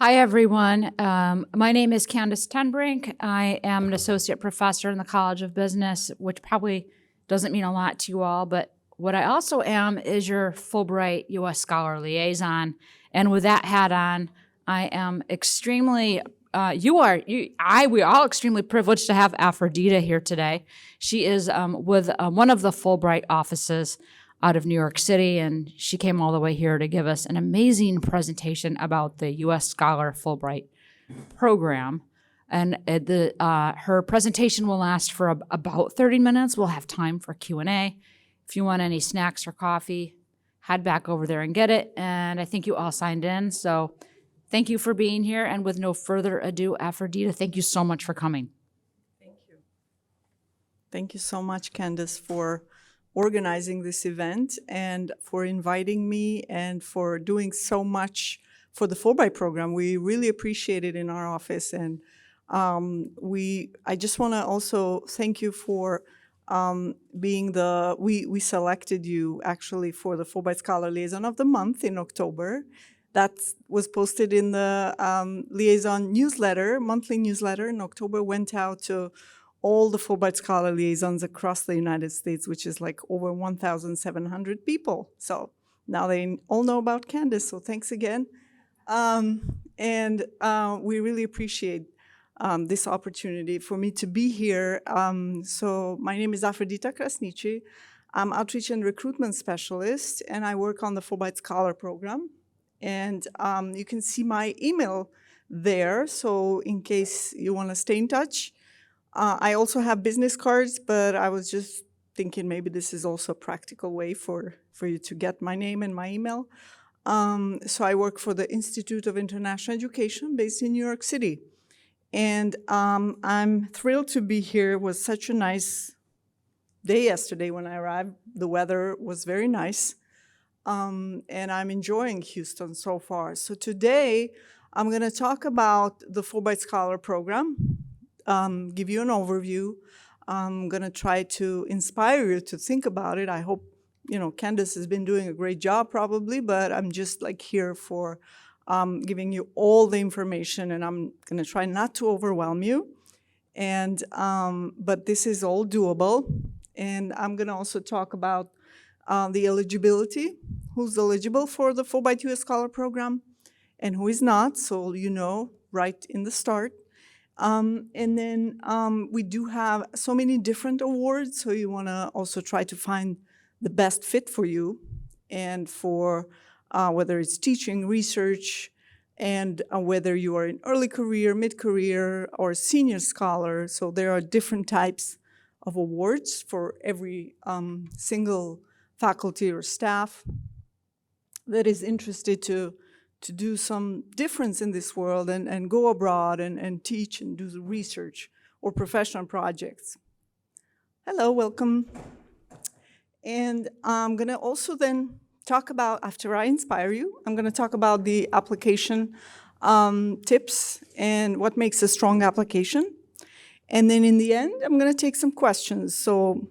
Hi, everyone. My name is Candace Tenbrink. I am an associate professor in the College of Business, which probably doesn't mean a lot to you all, but what I also am is your Fulbright U.S. Scholar Liaison. And with that hat on, I am extremely, we are all extremely privileged to have Aferdita here today. She is with one of the Fulbright offices out of New York City, and she came all the way here to give us an amazing presentation about the U.S. Scholar Fulbright program. And her presentation will last for about 30 minutes. We'll have time for Q&A. If you want any snacks or coffee, head back over there and get it. And I think you all signed in, so thank you for being here. And with no further ado, Aferdita, thank you so much for coming. Thank you. Thank you so much, Candace, for organizing this event and for inviting me and for doing so much for the Fulbright program. We really appreciate it in our office. And I just want to also thank you for being we selected you actually for the Fulbright Scholar Liaison of the Month in October. That was posted in the Liaison newsletter, monthly newsletter in October, went out to all the Fulbright Scholar Liaisons across the United States, which is like over 1,700 people. So now they all know about Candace, so thanks again. We really appreciate this opportunity for me to be here. So my name is Aferdita Krasniqi. I'm Outreach and Recruitment Specialist, and I work on the Fulbright Scholar Program. And you can see my email there, so in case you want to stay in touch. I also have business cards, but I was just thinking maybe this is also a practical way for you to get my name and my email. So I work for the Institute of International Education based in New York City. And I'm thrilled to be here. It was such a nice day yesterday when I arrived. The weather was very nice. And I'm enjoying Houston so far. So today, I'm going to talk about the Fulbright Scholar Program. Give you an overview. I'm going to try to inspire you to think about it. I hope, Candace has been doing a great job probably, but I'm just like here for giving you all the information, and I'm going to try not to overwhelm you. And but this is all doable. And I'm going to also talk about the eligibility, who's eligible for the Fulbright U.S. Scholar Program and who is not, so you know right in the start. And then we do have so many different awards, so you want to also try to find the best fit for you and for whether it's teaching, research, and whether you are in early career, mid-career, or senior scholar. So there are different types of awards for every single faculty or staff that is interested to do some difference in this world and go abroad and teach and do research or professional projects. Hello, welcome. And I'm going to also then talk about, after I inspire you, I'm going to talk about the application tips and what makes a strong application. And then in the end, I'm going to take some questions. So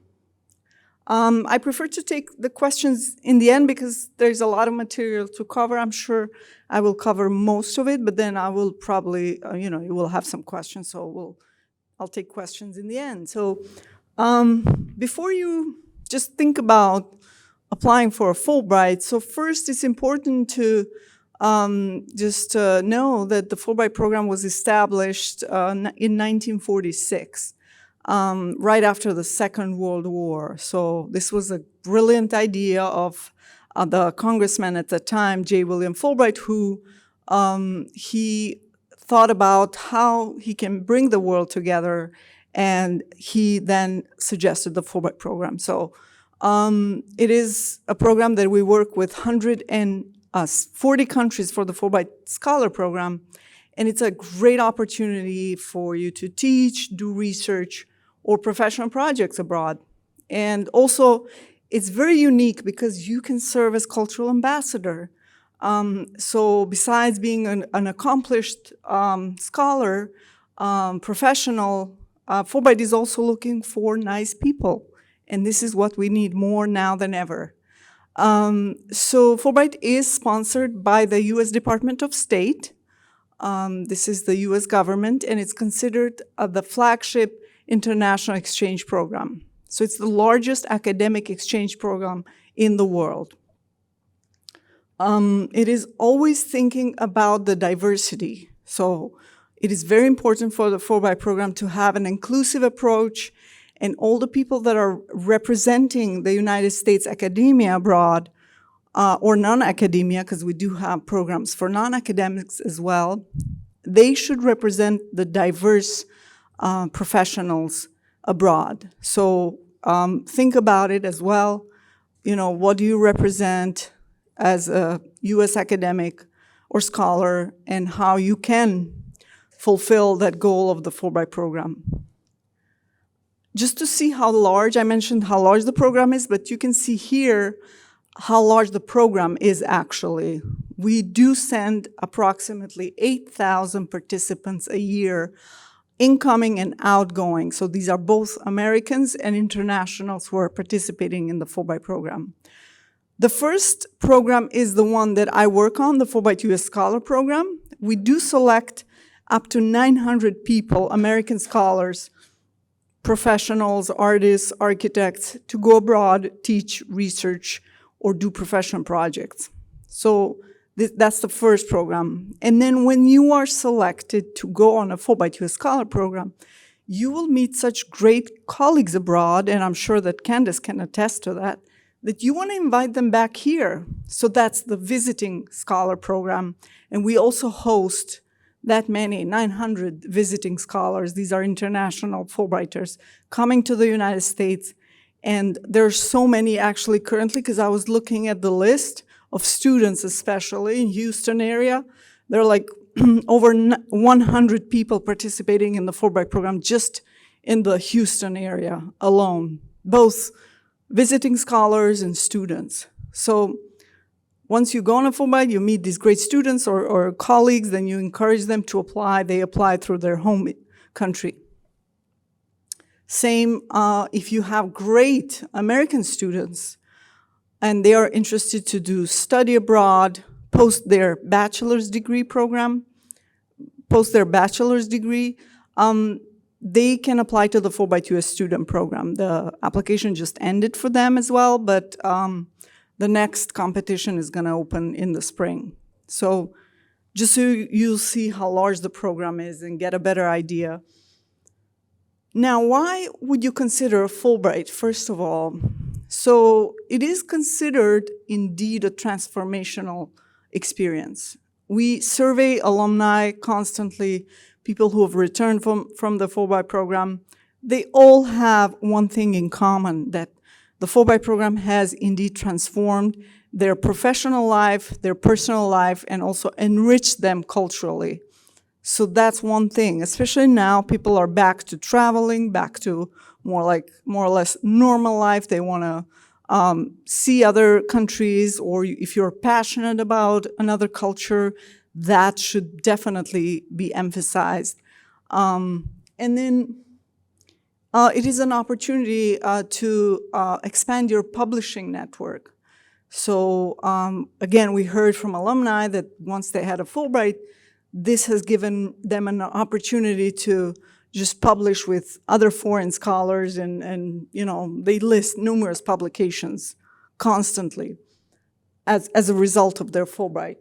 I prefer to take the questions in the end because there's a lot of material to cover. I'm sure I will cover most of it, but then I will probably, you will have some questions, so I'll take questions in the end. So before you just think about applying for a Fulbright, so first it's important to just know that the Fulbright program was established in 1946. Right after the Second World War. So this was a brilliant idea of the congressman at the time, J. William Fulbright, who he thought about how he can bring the world together, and he then suggested the Fulbright program. So it is a program that we work with 140 countries for the Fulbright Scholar Program, and it's a great opportunity for you to teach, do research, or professional projects abroad. And also, it's very unique because you can serve as cultural ambassador. So besides being an accomplished scholar, professional, Fulbright is also looking for nice people. And this is what we need more now than ever. So Fulbright is sponsored by the U.S. Department of State. This is the U.S. government, and it's considered the flagship international exchange program. So it's the largest academic exchange program in the world. It is always thinking about the diversity. So it is very important for the Fulbright program to have an inclusive approach, and all the people that are representing the United States academia abroad, or non-academia, because we do have programs for non-academics as well, they should represent the diverse professionals abroad. So think about it as well. You know, what do you represent as a U.S. academic or scholar, and how you can fulfill that goal of the Fulbright program. Just to see how large, I mentioned how large the program is, but you can see here how large the program is actually. We do send approximately 8,000 participants a year, incoming and outgoing. So these are both Americans and internationals who are participating in the Fulbright program. The first program is the one that I work on, the Fulbright U.S. Scholar Program. We do select up to 900 people, American scholars, professionals, artists, architects, to go abroad, teach, research, or do professional projects. So that's the first program. And then when you are selected to go on a Fulbright U.S. Scholar Program, you will meet such great colleagues abroad, and I'm sure that Candace can attest to that, that you want to invite them back here. So that's the Visiting Scholar Program. And we also host that many, 900 visiting scholars. These are international Fulbrighters coming to the United States. And there's so many actually currently, because I was looking at the list of students, especially in Houston area. There are like over 100 people participating in the Fulbright program just in the Houston area alone, both visiting scholars and students. So once you go on a Fulbright, you meet these great students or colleagues, then you encourage them to apply. They apply through their home country. Same if you have great American students and they are interested to do study abroad, post their bachelor's degree program, they can apply to the Fulbright U.S. student program. The application just ended for them as well, but the next competition is going to open in the spring. So just so you'll see how large the program is and get a better idea. Now, why would you consider a Fulbright, first of all? So it is considered indeed a transformational experience. We survey alumni constantly, people who have returned from the Fulbright program. They all have one thing in common, that the Fulbright program has indeed transformed their professional life, their personal life, and also enriched them culturally. So that's one thing, especially now people are back to traveling, back to more or less normal life. They want to see other countries, or if you're passionate about another culture, that should definitely be emphasized. And then it is an opportunity to expand your publishing network. So again, we heard from alumni that once they had a Fulbright, this has given them an opportunity to just publish with other foreign scholars, and you know, they list numerous publications constantly as a result of their Fulbright.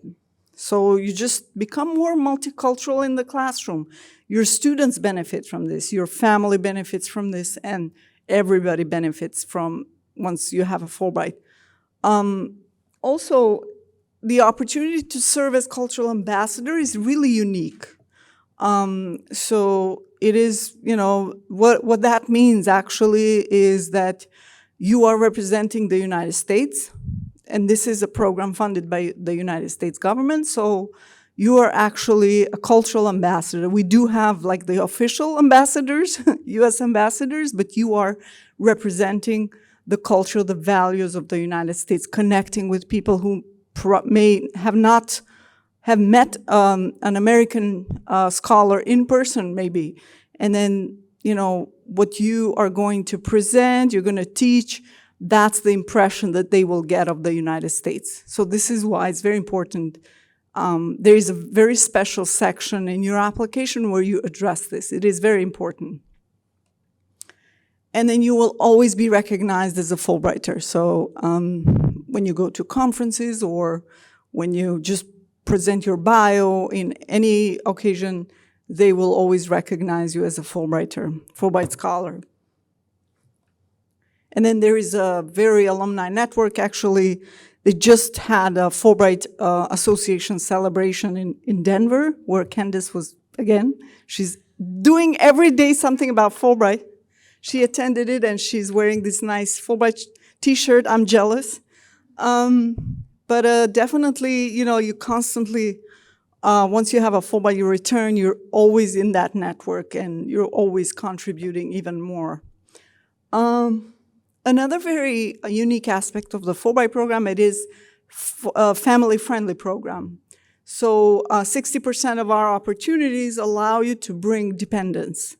So you just become more multicultural in the classroom. Your students benefit from this, your family benefits from this, and everybody benefits from once you have a Fulbright. Also, the opportunity to serve as cultural ambassador is really unique. So it is, you know, what that means actually is that you are representing the United States, and this is a program funded by the United States government, so you are actually a cultural ambassador. We do have like the official ambassadors, US ambassadors, but you are representing the culture, the values of the United States, connecting with people who may have not have met an American scholar in person maybe, and then, you know, what you are going to present, you're going to teach, that's the impression that they will get of the United States. So this is why it's very important there is a very special section in your application where you address this. It is very important. And then you will always be recognized as a Fulbrighter. So when you go to conferences or when you just present your bio in any occasion, they will always recognize you as a Fulbrighter, Fulbright Scholar. And then there is a very alumni network. Actually, they just had a Fulbright Association celebration in Denver, where Candace was, again, she's doing every day something about Fulbright. She attended it, and she's wearing this nice Fulbright t-shirt. I'm jealous. But definitely, you constantly, once you have a Fulbright, you return, you're always in that network, and you're always contributing even more. Another very unique aspect of the Fulbright program, it is a family-friendly program. So 60% of our opportunities allow you to bring dependents.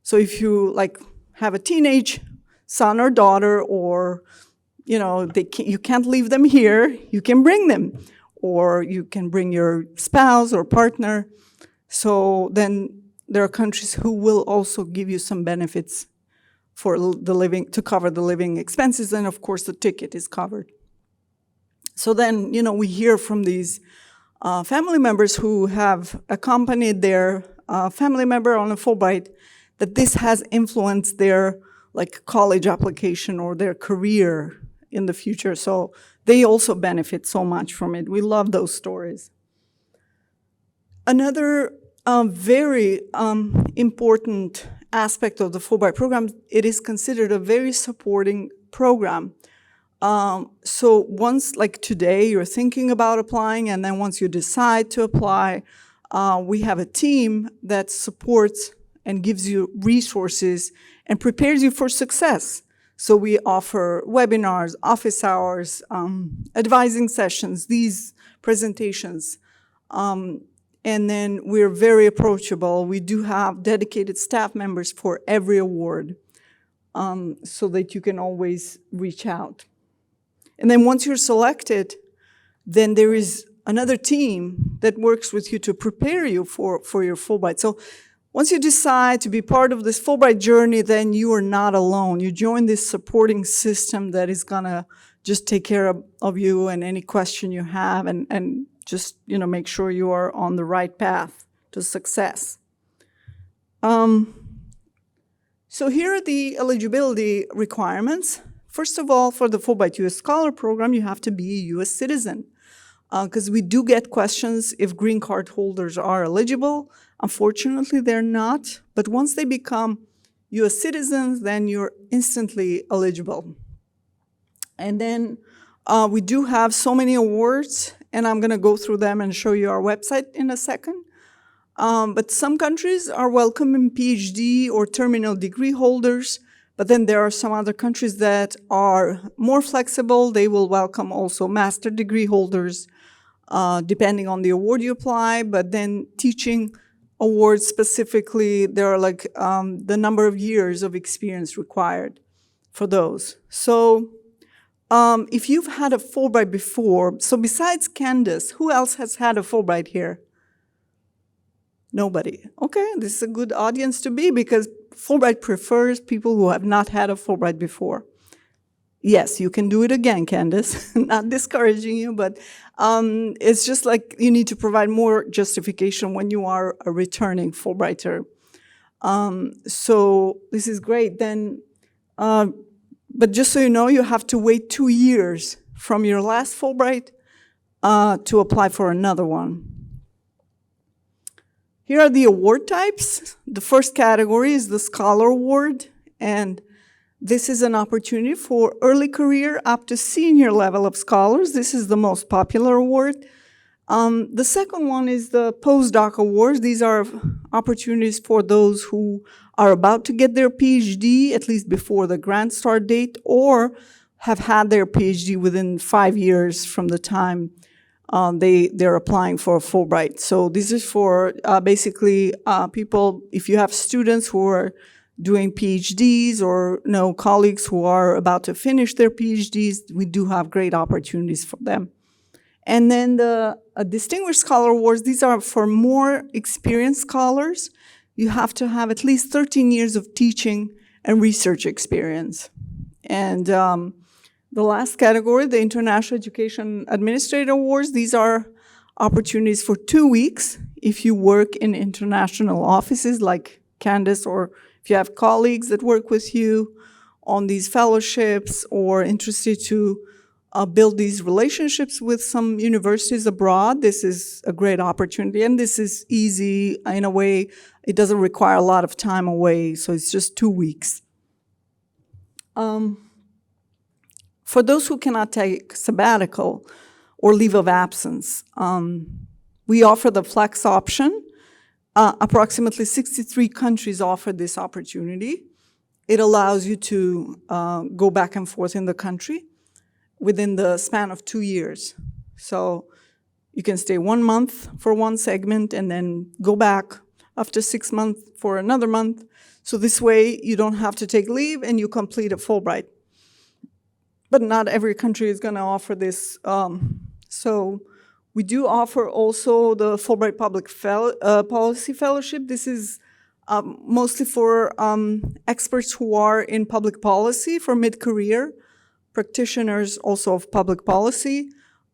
So if you have a teenage son or daughter, or you can't leave them here, you can bring them, or you can bring your spouse or partner. So then there are countries who will also give you some benefits for the living, to cover the living expenses, and of course the ticket is covered. So then, we hear from these family members who have accompanied their family member on a Fulbright that this has influenced their college application or their career in the future. So they also benefit so much from it. We love those stories. Another very important aspect of the Fulbright program, it is considered a very supporting program. So once, today, you're thinking about applying, and then once you decide to apply, we have a team that supports and gives you resources and prepares you for success. So we offer webinars, office hours, advising sessions, these presentations. And then we're very approachable. We do have dedicated staff members for every award, so that you can always reach out. And then once you're selected, then there is another team that works with you to prepare you for your Fulbright. So once you decide to be part of this Fulbright journey, then you are not alone. You join this supporting system that is gonna just take care of you and any question you have, and just make sure you are on the right path to success. So here are the eligibility requirements. First of all, for the Fulbright U.S. Scholar Program, you have to be a U.S. citizen, because we do get questions if green card holders are eligible. Unfortunately, they're not, but once they become U.S. citizens, then you're instantly eligible. And then we do have so many awards, and I'm gonna go through them and show you our website in a second. But some countries are welcoming PhD or terminal degree holders, but then there are some other countries that are more flexible. They will welcome also master degree holders, depending on the award you apply, but then teaching awards specifically, there are the number of years of experience required for those. So if you've had a Fulbright before, so besides Candace, who else has had a Fulbright here? Nobody. Okay, this is a good audience to be, because Fulbright prefers people who have not had a Fulbright before. Yes, you can do it again, Candace. Not discouraging you, but it's just you need to provide more justification when you are a returning Fulbrighter. So this is great. Then, but just so you know, you have to wait 2 years from your last Fulbright to apply for another one. Here are the award types. The first category is the Scholar Award, and this is an opportunity for early career up to senior level of scholars. This is the most popular award. The second one is the Postdoc Awards. These are opportunities for those who are about to get their PhD, at least before the grant start date, or have had their PhD within 5 years from the time they're applying for a Fulbright. So this is for basically people, if you have students who are doing PhDs or colleagues who are about to finish their PhDs, we do have great opportunities for them. And then the Distinguished Scholar Awards, these are for more experienced scholars. You have to have at least 13 years of teaching and research experience. And the last category, the International Education Administrator Awards, these are opportunities for 2 weeks if you work in international offices like Candace, or if you have colleagues that work with you on these fellowships, or interested to build these relationships with some universities abroad. This is a great opportunity, and this is easy in a way. It doesn't require a lot of time away, so it's just 2 weeks. For those who cannot take sabbatical or leave of absence, we offer the flex option. Approximately 63 countries offer this opportunity. It allows you to go back and forth in the country within the span of 2 years. So you can stay 1 month for one segment and then go back after 6 months for another month. So this way you don't have to take leave and you complete a Fulbright. But not every country is going to offer this. So we do offer also the Fulbright Public Policy Fellowship. This is mostly for experts who are in public policy for mid-career, practitioners also of public policy.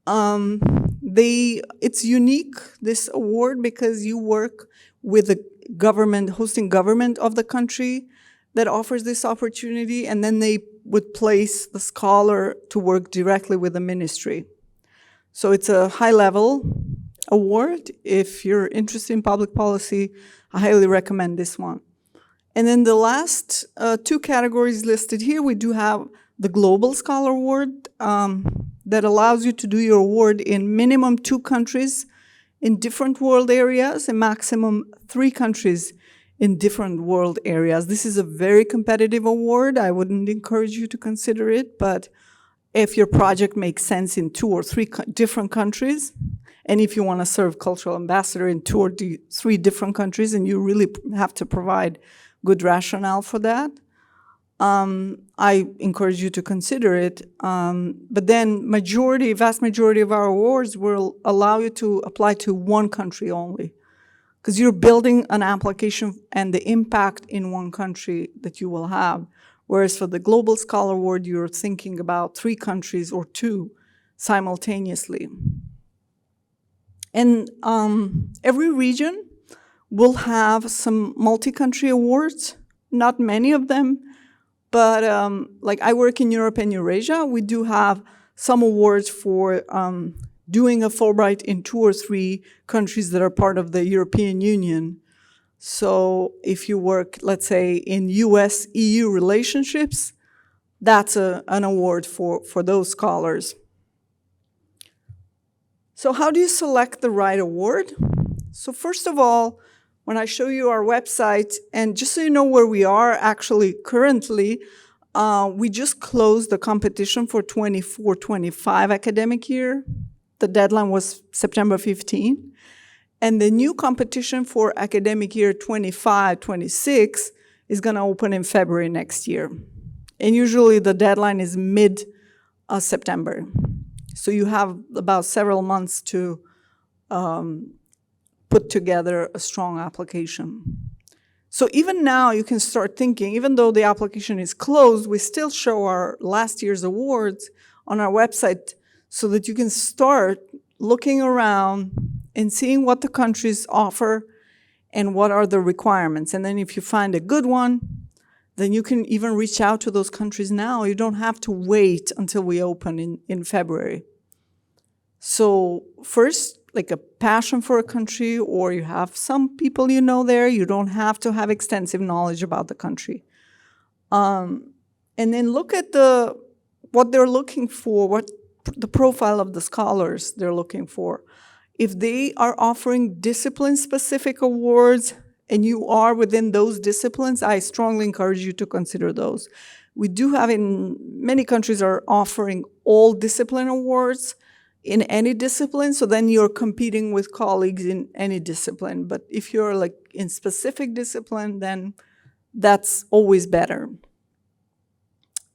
It's unique, this award, because you work with the government, hosting government of the country that offers this opportunity, and then they would place the scholar to work directly with the ministry. So it's a high-level award. If you're interested in public policy, I highly recommend this one. And then the last 2 categories listed here, we do have the Global Scholar Award that allows you to do your award in minimum 2 countries in different world areas and maximum 3 countries in different world areas. This is a very competitive award. I wouldn't encourage you to consider it, but if your project makes sense in 2 or 3 different countries, and if you want to serve cultural ambassador in 2 or 3 different countries, and you really have to provide good rationale for that, I encourage you to consider it. But then vast majority of our awards will allow you to apply to 1 country only, because you're building an application and the impact in 1 country that you will have. Whereas for the Global Scholar Award, you're thinking about 3 countries or 2 simultaneously. And every region will have some multi-country awards, not many of them, but like I work in Europe and Eurasia, we do have some awards for doing a Fulbright in 2 or 3 countries that are part of the European Union. So if you work, let's say, in U.S.-EU relationships, that's an award for those scholars. So how do you select the right award? So first of all, when I show you our website, and just so you know where we are actually currently, we just closed the competition for 24-25 academic year. The deadline was September 15. And the new competition for academic year 25-26 is going to open in February next year. And usually the deadline is mid-September. So you have about several months to put together a strong application. So even now you can start thinking, even though the application is closed, we still show our last year's awards on our website so that you can start looking around and seeing what the countries offer and what are the requirements. And then if you find a good one, then you can even reach out to those countries now. You don't have to wait until we open in February. So first, like a passion for a country, or you have some people you know there, you don't have to have extensive knowledge about the country. And then look at what they're looking for, what the profile of the scholars they're looking for. If they are offering discipline-specific awards and you are within those disciplines, I strongly encourage you to consider those. We do have many countries are offering all discipline awards in any discipline, so then you're competing with colleagues in any discipline. But if you're like in specific discipline, then that's always better.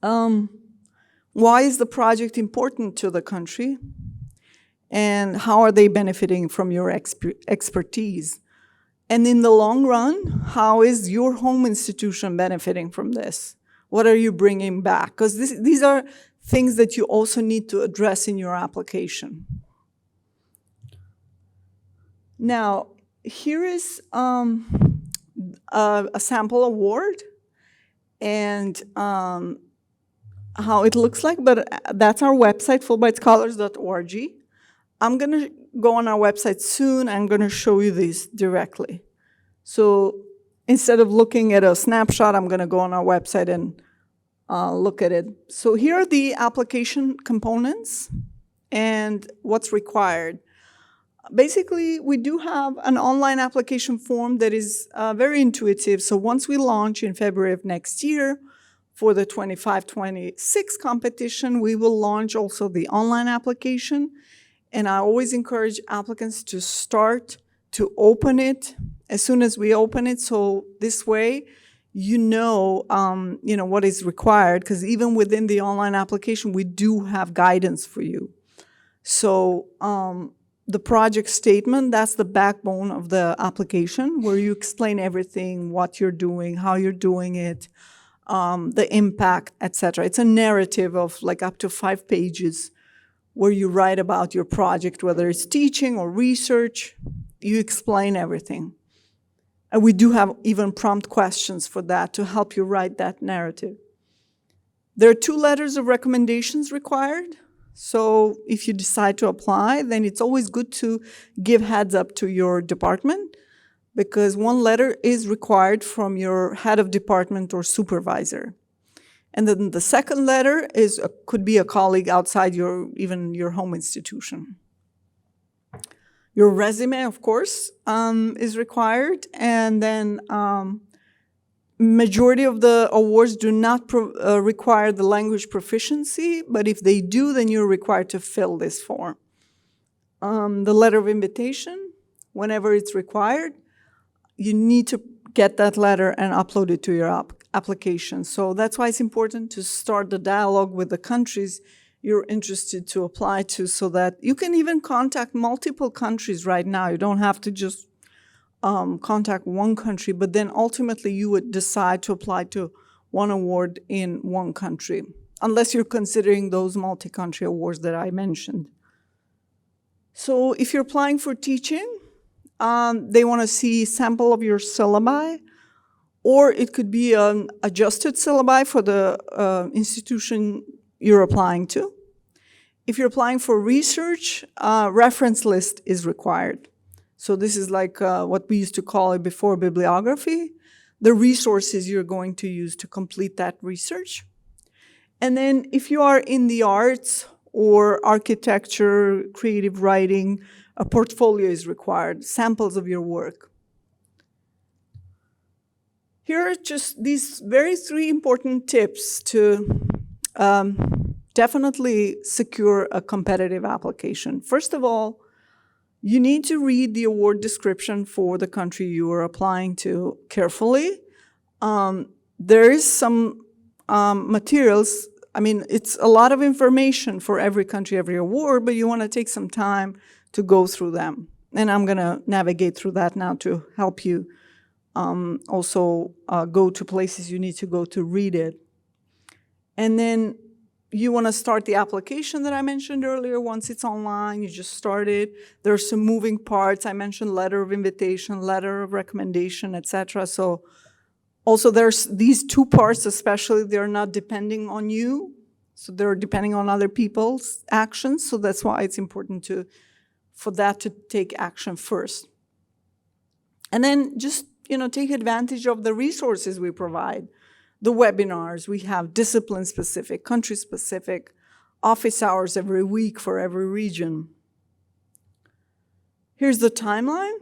Why is the project important to the country? and how are they benefiting from your expertise? And in the long run, how is your home institution benefiting from this? What are you bringing back? Because these are things that you also need to address in your application. Now, here is a sample award and how it looks like, but that's our website, fulbrightscholars.org. I'm going to go on our website soon. I'm going to show you this directly. So instead of looking at a snapshot, I'm going to go on our website and look at it. So here are the application components and what's required. Basically, we do have an online application form that is very intuitive. So once we launch in February of next year for the 25-26 competition, we will launch also the online application. And I always encourage applicants to start to open it as soon as we open it. So this way, you know what is required, because even within the online application, we do have guidance for you. So the project statement, that's the backbone of the application, where you explain everything, what you're doing, how you're doing it, the impact, etc. It's a narrative of like up to 5 pages where you write about your project, whether it's teaching or research. You explain everything. And we do have even prompt questions for that to help you write that narrative. There are 2 letters of recommendations required. So if you decide to apply, then it's always good to give heads up to your department, because 1 letter is required from your head of department or supervisor. And then the second letter could be a colleague outside even your home institution. Your resume, of course, is required. And then majority of the awards do not require the language proficiency, but if they do, then you're required to fill this form. The letter of invitation, whenever it's required, you need to get that letter and upload it to your application. So that's why it's important to start the dialogue with the countries you're interested to apply to, so that you can even contact multiple countries right now. You don't have to just contact one country, but then ultimately you would decide to apply to one award in one country, unless you're considering those multi-country awards that I mentioned. So if you're applying for teaching, they want to see a sample of your syllabi, or it could be an adjusted syllabi for the institution you're applying to. If you're applying for research, reference list is required. So this is like what we used to call it before, bibliography, the resources you're going to use to complete that research. And then if you are in the arts or architecture, creative writing, a portfolio is required, samples of your work. Here are just these 3 important tips to definitely secure a competitive application. First of all, you need to read the award description for the country you are applying to carefully. There is some materials. I mean, it's a lot of information for every country, every award, but you want to take some time to go through them. And I'm going to navigate through that now to help you also go to places you need to go to read it. And then you want to start the application that I mentioned earlier. Once it's online, you just start it. There are some moving parts. I mentioned letter of invitation, letter of recommendation, etc. So also there's these 2 parts especially, they're not depending on you. So they're depending on other people's actions. So that's why it's important for that to take action first. And then just, take advantage of the resources we provide. The webinars, we have discipline-specific, country-specific, office hours every week for every region. Here's the timeline.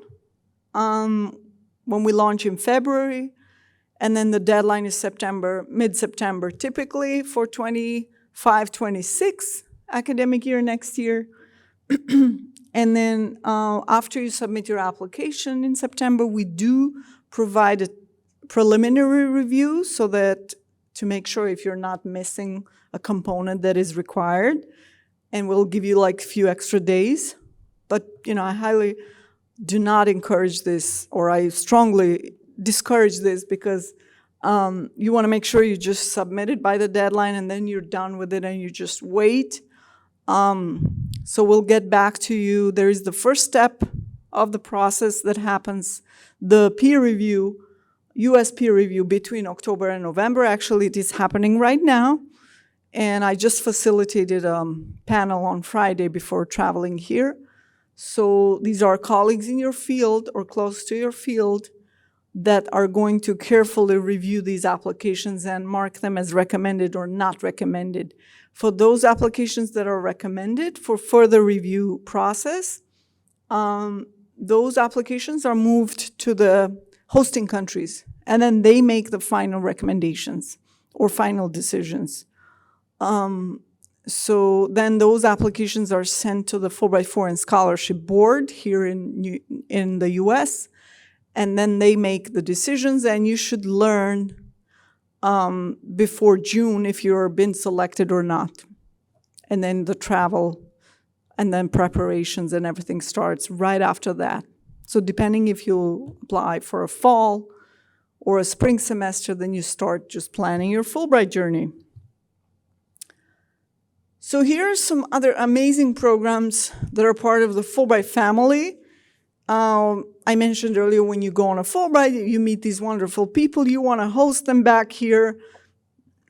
When we launch in February, and then the deadline is mid-September, typically for 25-26 academic year next year. And then after you submit your application in September, we do provide a preliminary review so that to make sure if you're not missing a component that is required. and we'll give you like a few extra days. But, I highly do not encourage this, or I strongly discourage this, because you want to make sure you just submit it by the deadline and then you're done with it and you just wait. So we'll get back to you. There is the first step of the process that happens, the peer review, U.S. peer review between October and November. Actually, it is happening right now. And I just facilitated a panel on Friday before traveling here. So these are colleagues in your field or close to your field that are going to carefully review these applications and mark them as recommended or not recommended. For those applications that are recommended for further review process, those applications are moved to the hosting countries, and then they make the final recommendations or final decisions. So then those applications are sent to the Fulbright Foreign Scholarship Board here in the U.S., and then they make the decisions, and you should learn before June if you're been selected or not. And then the travel and then preparations and everything starts right after that. So depending if you apply for a fall or a spring semester, then you start just planning your Fulbright journey. So here are some other amazing programs that are part of the Fulbright family. I mentioned earlier, when you go on a Fulbright, you meet these wonderful people. You want to host them back here.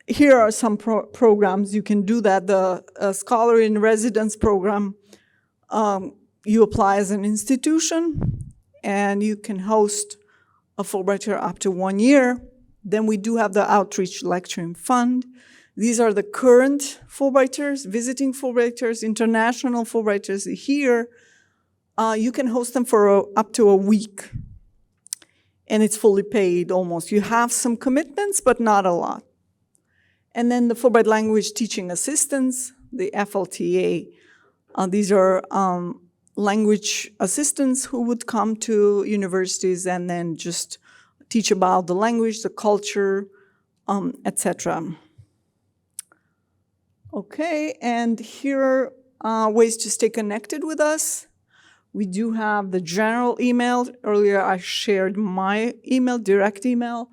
Here are some programs. You can do that. The Scholar in Residence program, you apply as an institution, and you can host a Fulbrighter up to 1 year. Then we do have the Outreach Lecturing Fund. These are the current Fulbrighters, visiting Fulbrighters, international Fulbrighters here. You can host them for up to a week, and it's fully paid almost. You have some commitments, but not a lot. And then the Fulbright Language Teaching Assistants, the FLTA. These are language assistants who would come to universities and then just teach about the language, the culture, etc. Okay, and here are ways to stay connected with us. We do have the general email. Earlier I shared my email, direct email.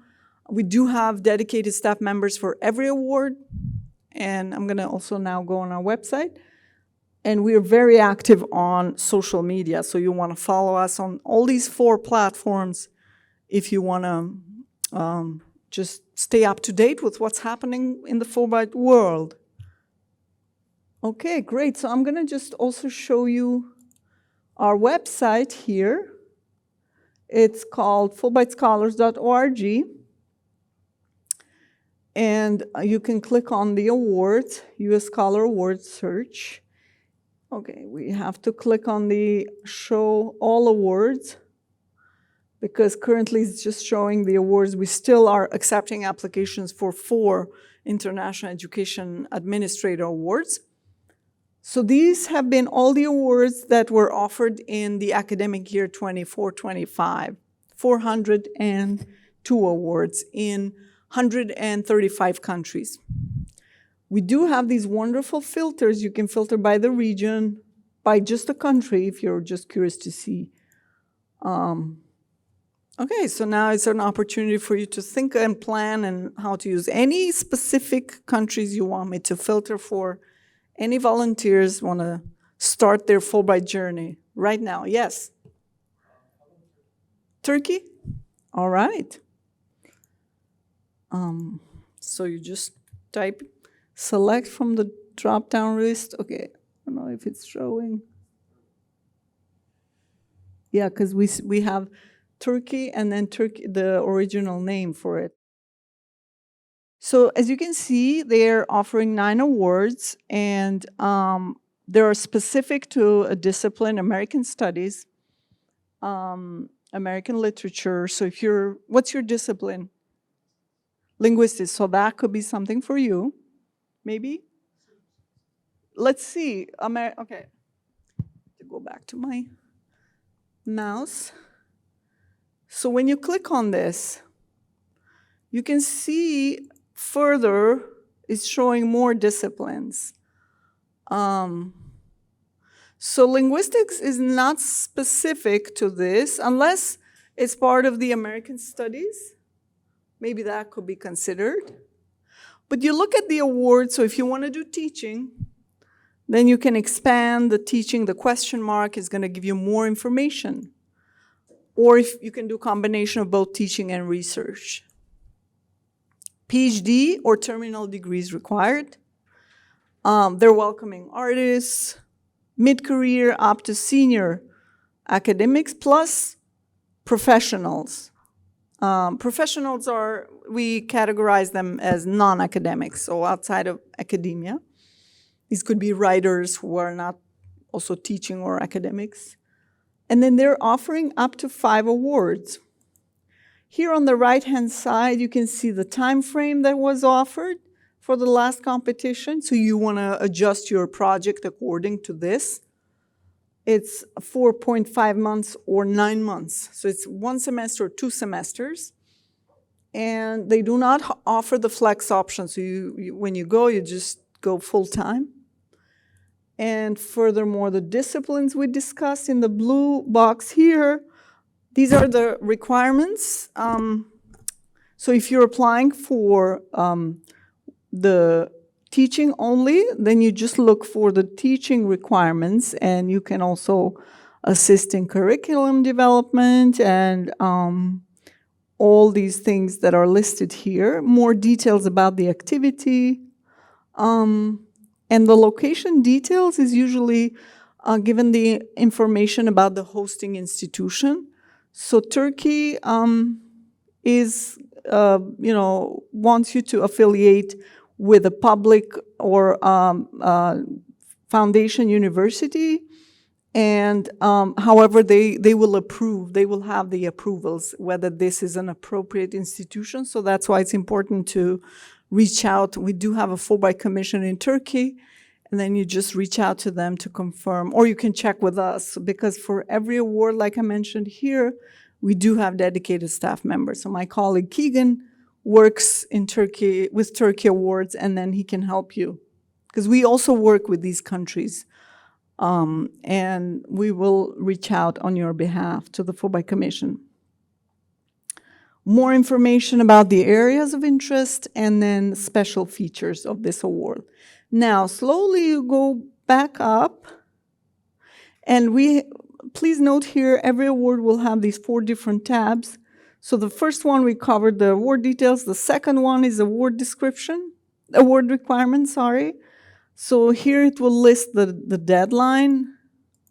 We do have dedicated staff members for every award. And I'm gonna also now go on our website. And we are very active on social media. So you wanna follow us on all these 4 platforms if you wanna just stay up to date with what's happening in the Fulbright world. Okay, great. So I'm gonna just also show you our website here. It's called fulbrightscholars.org. And you can click on the awards, U.S. Scholar Awards search. Okay, we have to click on the show all awards, because currently it's just showing the awards. We still are accepting applications for 4 International Education Administrator Awards. So these have been all the awards that were offered in the academic year 24-25, 402 awards in 135 countries. We do have these wonderful filters. You can filter by the region, by just the country, if you're just curious to see. Okay, so now it's an opportunity for you to think and plan and how to use any specific countries you want me to filter for. Any volunteers want to start their Fulbright journey right now? Yes? Turkey? All right. So you just type, select from the drop-down list. Okay, I don't know if it's showing. Yeah, because we have Turkey and then Turkey, the original name for it. So as you can see, they're offering 9 awards, and they're specific to a discipline, American Studies, American Literature. So if what's your discipline? Linguistics, so that could be something for you, maybe? Let's see, okay. To go back to my mouse. So when you click on this, you can see further, it's showing more disciplines. So linguistics is not specific to this unless it's part of the American studies. Maybe that could be considered. But you look at the awards, so if you want to do teaching, then you can expand the teaching. The question mark is going to give you more information. Or if you can do a combination of both teaching and research. PhD or terminal degrees required. They're welcoming artists, mid-career up to senior academics, plus professionals. Professionals are, we categorize them as non-academics, so outside of academia. These could be writers who are not also teaching or academics. And then they're offering up to 5 awards. Here on the right-hand side, you can see the time frame that was offered for the last competition. So you want to adjust your project according to this. It's 4.5 months or 9 months. So it's 1 semester or 2 semesters. And they do not offer the flex option. So when you go, you just go full-time. And furthermore, the disciplines we discussed in the blue box here, these are the requirements. So if you're applying for the teaching only, then you just look for the teaching requirements, and you can also assist in curriculum development and all these things that are listed here. More details about the activity. And the location details is usually given the information about the hosting institution. So Turkey is, wants you to affiliate with a public or foundation university. And however, they will approve, they will have the approvals, whether this is an appropriate institution. So that's why it's important to reach out. We do have a Fulbright Commission in Turkey, and then you just reach out to them to confirm, or you can check with us, because for every award, like I mentioned here, we do have dedicated staff members. So my colleague Keegan works in Turkey with Turkey Awards, and then he can help you, because we also work with these countries, and we will reach out on your behalf to the Fulbright Commission. More information about the areas of interest and then special features of this award. Now, slowly you go back up, and please note here, every award will have these 4 different tabs. So the first one, we covered the award details. The second one is award requirement, sorry. So here it will list the deadline.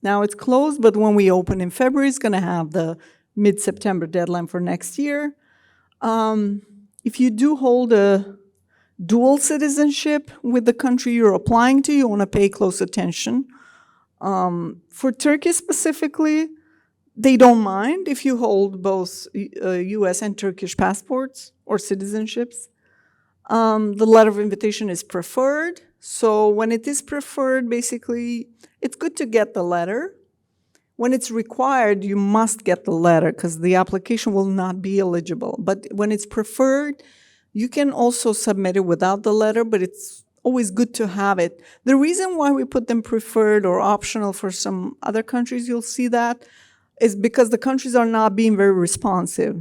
Now it's closed, but when we open in February, it's going to have the mid-September deadline for next year. If you do hold a dual citizenship with the country you're applying to, you want to pay close attention. For Turkey specifically, they don't mind if you hold both U.S. and Turkish passports or citizenships. The letter of invitation is preferred. So when it is preferred, basically, it's good to get the letter. When it's required, you must get the letter, because the application will not be eligible. But when it's preferred, you can also submit it without the letter, but it's always good to have it. The reason why we put them preferred or optional for some other countries, you'll see that, is because the countries are not being very responsive.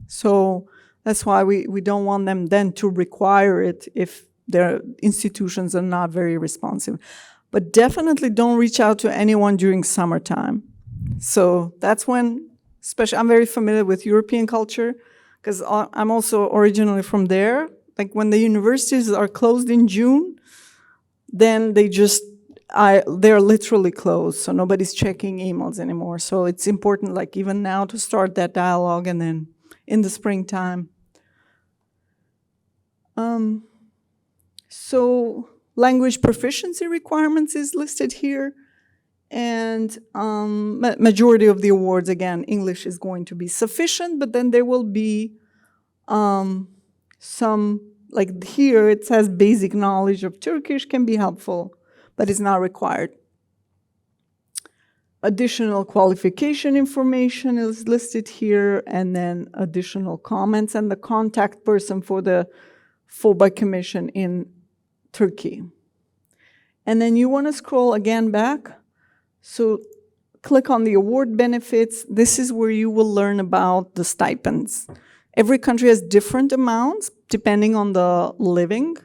So that's why we don't want them then to require it if their institutions are not very responsive. But definitely don't reach out to anyone during summertime. So that's when, especially, I'm very familiar with European culture, because I'm also originally from there. Like when the universities are closed in June, then they're literally closed. So nobody's checking emails anymore. So it's important, like even now, to start that dialogue, and then in the springtime. So language proficiency requirements is listed here. And majority of the awards, again, English is going to be sufficient, but then there will be some, like here it says basic knowledge of Turkish can be helpful, but it's not required. Additional qualification information is listed here, and then additional comments, and the contact person for the Fulbright Commission in Turkey. And then you want to scroll again back. So click on the award benefits. This is where you will learn about the stipends. Every country has different amounts depending on the living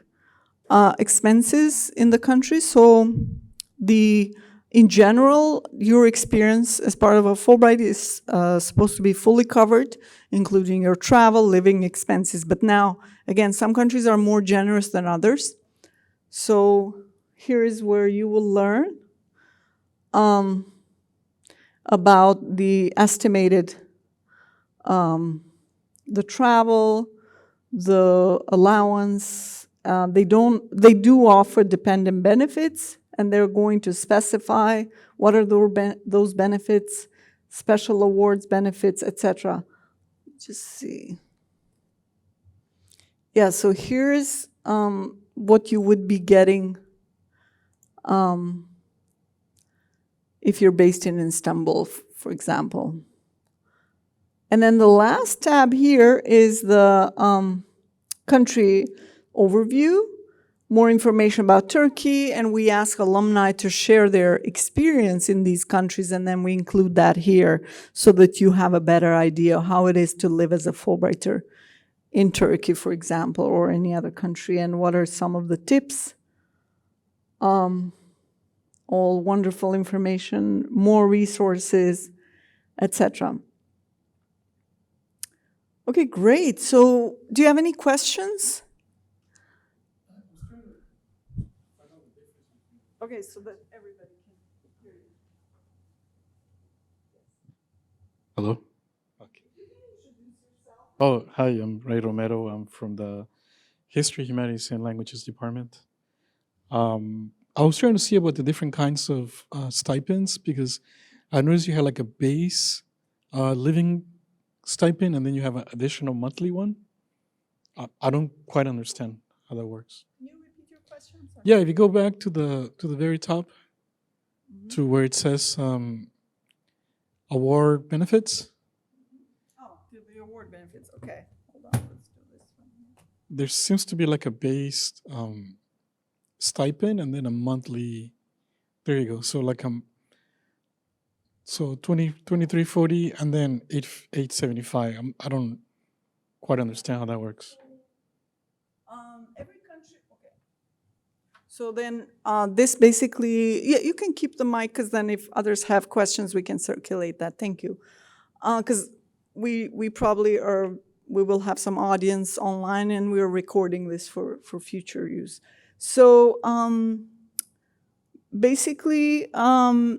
expenses in the country. So in general, your experience as part of a Fulbright is supposed to be fully covered, including your travel, living expenses. But now, again, some countries are more generous than others. So here is where you will learn about the estimated, the travel, the allowance. They do offer dependent benefits, and they're going to specify what are those benefits, special awards benefits, etc. Just see. Yeah, so here's what you would be getting if you're based in Istanbul, for example. And then the last tab here is the country overview, more information about Turkey, and we ask alumni to share their experience in these countries, and then we include that here so that you have a better idea of how it is to live as a Fulbrighter in Turkey, for example, or any other country, and what are some of the tips. All wonderful information, more resources, etc. Okay, great. So do you have any questions? Okay, so that everybody can hear you. Hello? Okay. Oh, hi, I'm Ray Romero. I'm from the History, Humanities, and Languages Department. I was trying to see about the different kinds of stipends because I noticed you had like a base living stipend and then you have an additional monthly one. I don't quite understand how that works. Can you repeat your question? Sorry. Yeah, if you go back to the very top, to where it says award benefits, Oh, the award benefits. Okay, hold on. Let's do this one. there seems to be like a base stipend and then a monthly. There you go. So like so 2340 and then 875. I don't quite understand how that works. Every country. Okay. So then this basically, yeah, you can keep the mic because then if others have questions, we can circulate that. Thank you. Because we probably we will have some audience online and we're recording this for future use. So basically,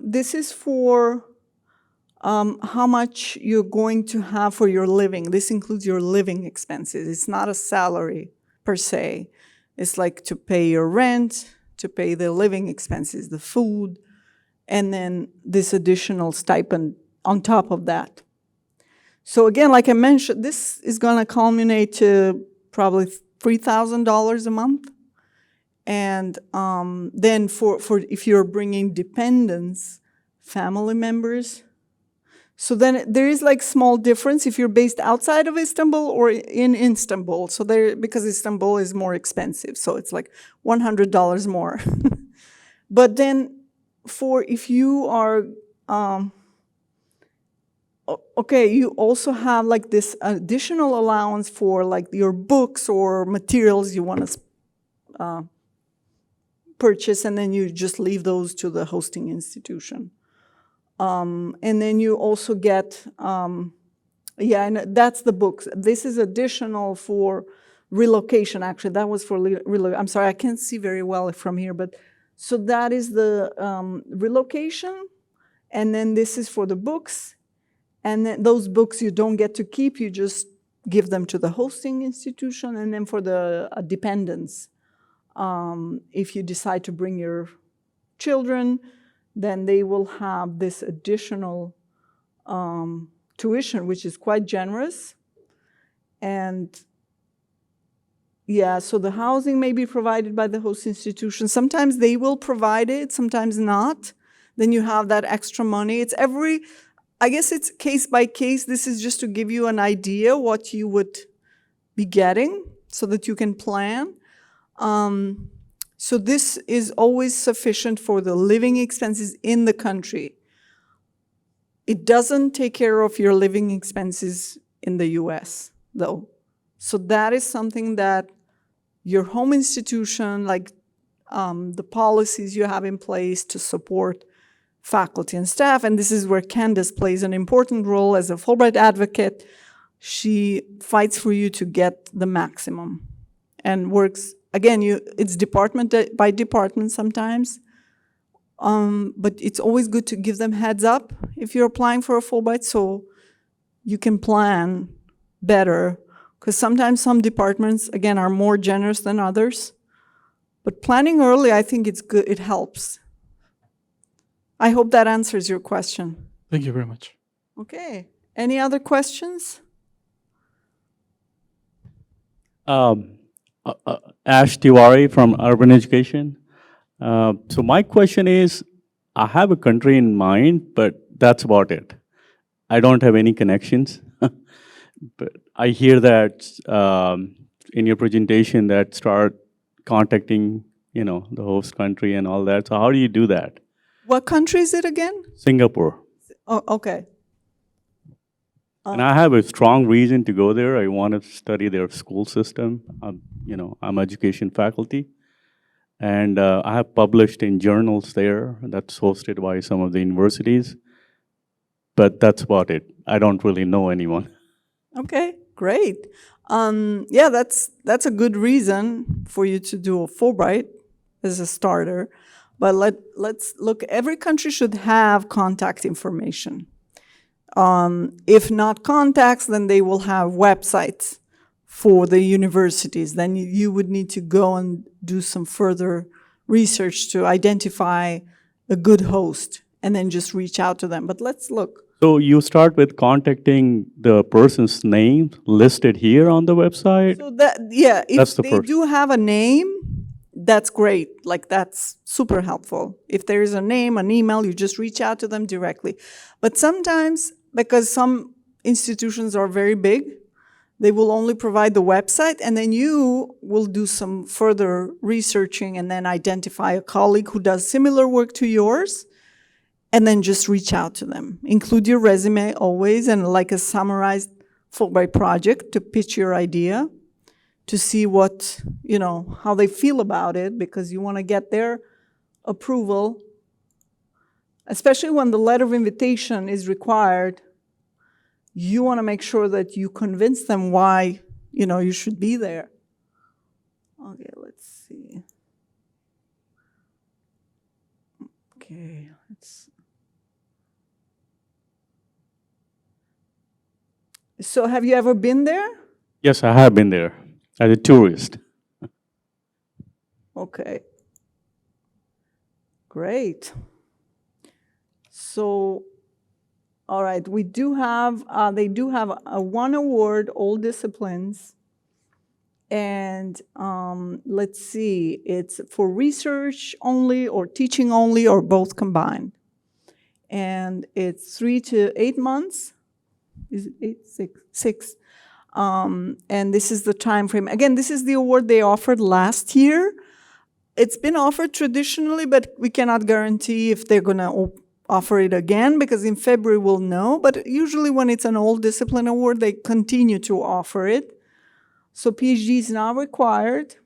this is for how much you're going to have for your living. This includes your living expenses. It's not a salary per se. It's like to pay your rent, to pay the living expenses, the food, and then this additional stipend on top of that. So again, like I mentioned, this is going to culminate to probably $3,000 a month. And then for if you're bringing dependents, family members, so then there is like small difference if you're based outside of Istanbul or in Istanbul. So because Istanbul is more expensive, so it's like $100 more. But then if you are, okay, you also have like this additional allowance for like your books or materials you want to purchase, and then you just leave those to the hosting institution. And then you also get, yeah, and that's the books. This is additional for relocation, actually. That was for relocation. I'm sorry, I can't see very well from here, but so that is the relocation, and then this is for the books, and then those books you don't get to keep, you just give them to the hosting institution, and then for the dependents, if you decide to bring your children, then they will have this additional tuition, which is quite generous. And yeah, so the housing may be provided by the host institution. Sometimes they will provide it, sometimes not. Then you have that extra money. I guess it's case by case. This is just to give you an idea what you would be getting so that you can plan. So this is always sufficient for the living expenses in the country. It doesn't take care of your living expenses in the US, though. So that is something that your home institution, like the policies you have in place to support faculty and staff, and this is where Candace plays an important role as a Fulbright advocate. She fights for you to get the maximum and works, again, it's department by department sometimes, but it's always good to give them heads up if you're applying for a Fulbright so you can plan better, because sometimes some departments, again, are more generous than others. But planning early, I think it's good, it helps. I hope that answers your question. Thank you very much. Okay, any other questions? Ash Tiwari from Urban Education. So my question is, I have a country in mind, but that's about it. I don't have any connections. But I hear that in your presentation that start contacting, the host country and all that. So how do you do that? What country is it again? Singapore. Oh, okay. And I have a strong reason to go there. I want to study their school system. I'm education faculty. And I have published in journals there that's hosted by some of the universities. But that's about it. I don't really know anyone. Okay, great. Yeah, that's a good reason for you to do a Fulbright as a starter. But let's look, every country should have contact information. If not contacts, then they will have websites for the universities. Then you would need to go and do some further research to identify a good host and then just reach out to them. But let's look. So you start with contacting the person's name listed here on the website? So that, yeah, if they first. do have a name, that's great. Like, that's super helpful. If there is a name, an email, you just reach out to them directly. But sometimes, because some institutions are very big, they will only provide the website, and then you will do some further researching and then identify a colleague who does similar work to yours, and then just reach out to them. Include your resume always and like a summarized Fulbright project to pitch your idea, to see what, how they feel about it, because you want to get their approval, especially when the letter of invitation is required. You want to make sure that you convince them why, you should be there. Okay, let's see. Okay, So have you ever been there? Yes, I have been there as a tourist. Okay. Great. So, all right, they do have one award, all disciplines. And let's see, it's for research only or teaching only or both combined. And it's 3 to 8 months. Is it 8? 6. And this is the time frame. Again, this is the award they offered last year. It's been offered traditionally, but we cannot guarantee if they're going to offer it again, because in February we'll know. But usually when it's an all discipline award, they continue to offer it. So PhD is now required,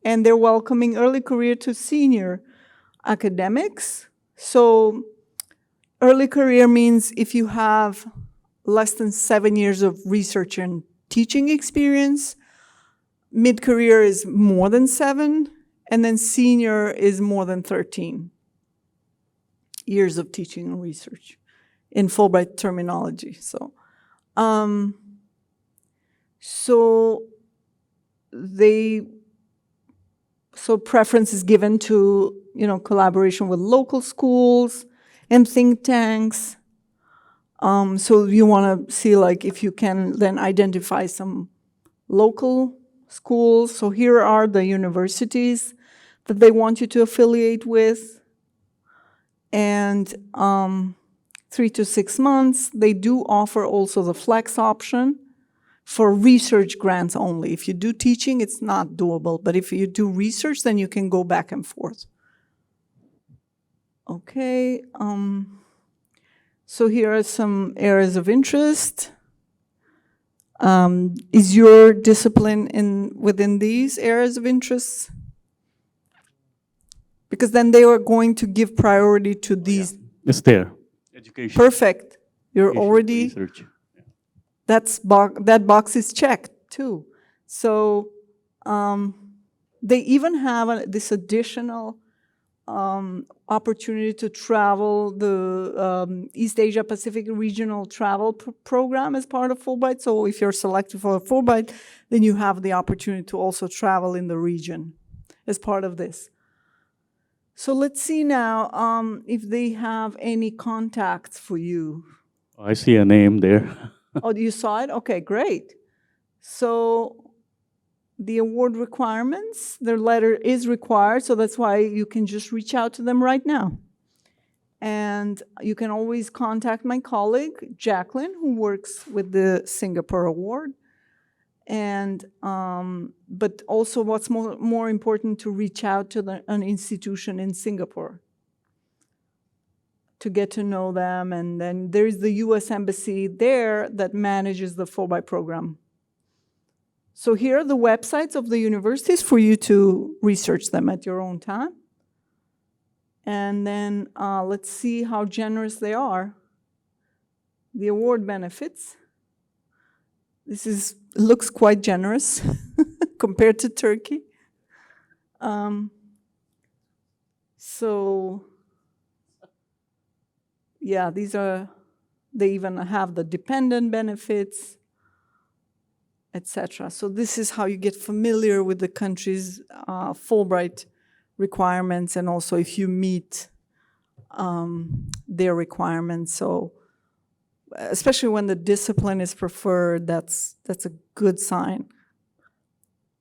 and they're welcoming early career to senior academics. So early career means if you have less than 7 years of research and teaching experience, mid-career is more than 7, and then senior is more than 13 years of teaching and research in Fulbright terminology. So preference is given to, collaboration with local schools and think tanks. So you want to see, like, if you can then identify some local schools. So here are the universities that they want you to affiliate with. And 3 to 6 months. They do offer also the flex option for research grants only. If you do teaching, it's not doable. But if you do research, then you can go back and forth. Okay. So here are some areas of interest. Is your discipline within these areas of interest? Because then they are going to give priority to these. It's there. Education. Perfect. You're Education, already, research. that box is checked too. So they even have this additional opportunity to travel, the East Asia Pacific Regional Travel Program as part of Fulbright. So if you're selected for a Fulbright, then you have the opportunity to also travel in the region as part of this. So let's see now if they have any contacts for you. I see a name there. Oh, you saw it? Okay, great. So the award requirements, their letter is required, so that's why you can just reach out to them right now. And you can always contact my colleague, Jacqueline, who works with the Singapore Award. And, but also what's more important, to reach out to an institution in Singapore to get to know them. And then there is the U.S. Embassy there that manages the Fulbright program. So here are the websites of the universities for you to research them at your own time. And then let's see how generous they are. The award benefits. This looks quite generous compared to Turkey. So yeah, they even have the dependent benefits, etc. So this is how you get familiar with the country's Fulbright requirements, and also if you meet their requirements. So especially when the discipline is preferred, that's a good sign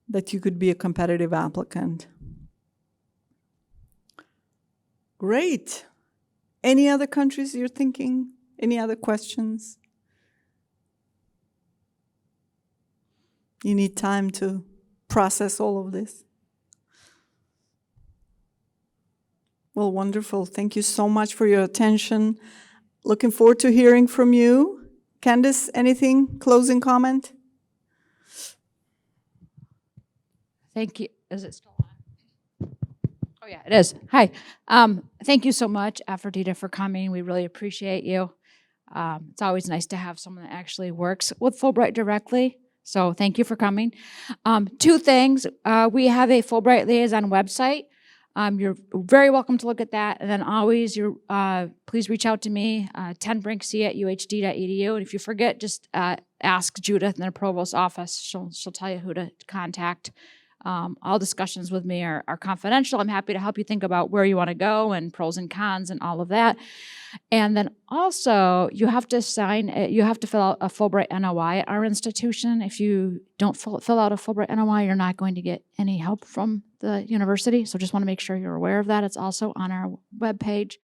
that you could be a competitive applicant. Great. Any other countries you're thinking? Any other questions? You need time to process all of this. Well, wonderful. Thank you so much for your attention. Looking forward to hearing from you. Candace, anything? Closing comment? Thank you. Is it still on? Oh, yeah, it is. Hi. Thank you so much, Aferdita, for coming. We really appreciate you. It's always nice to have someone that actually works with Fulbright directly. So thank you for coming. Two things. We have a Fulbright Liaison website. You're very welcome to look at that. And then always, please reach out to me, tenbrinkc@uhd.edu. And if you forget, just ask Judith in the provost's office. She'll tell you who to contact. All discussions with me are confidential. I'm happy to help you think about where you want to go and pros and cons and all of that. And then also, you have to fill out a Fulbright NOI at our institution. If you don't fill out a Fulbright NOI, you're not going to get any help from the university. So just want to make sure you're aware of that. It's also on our webpage.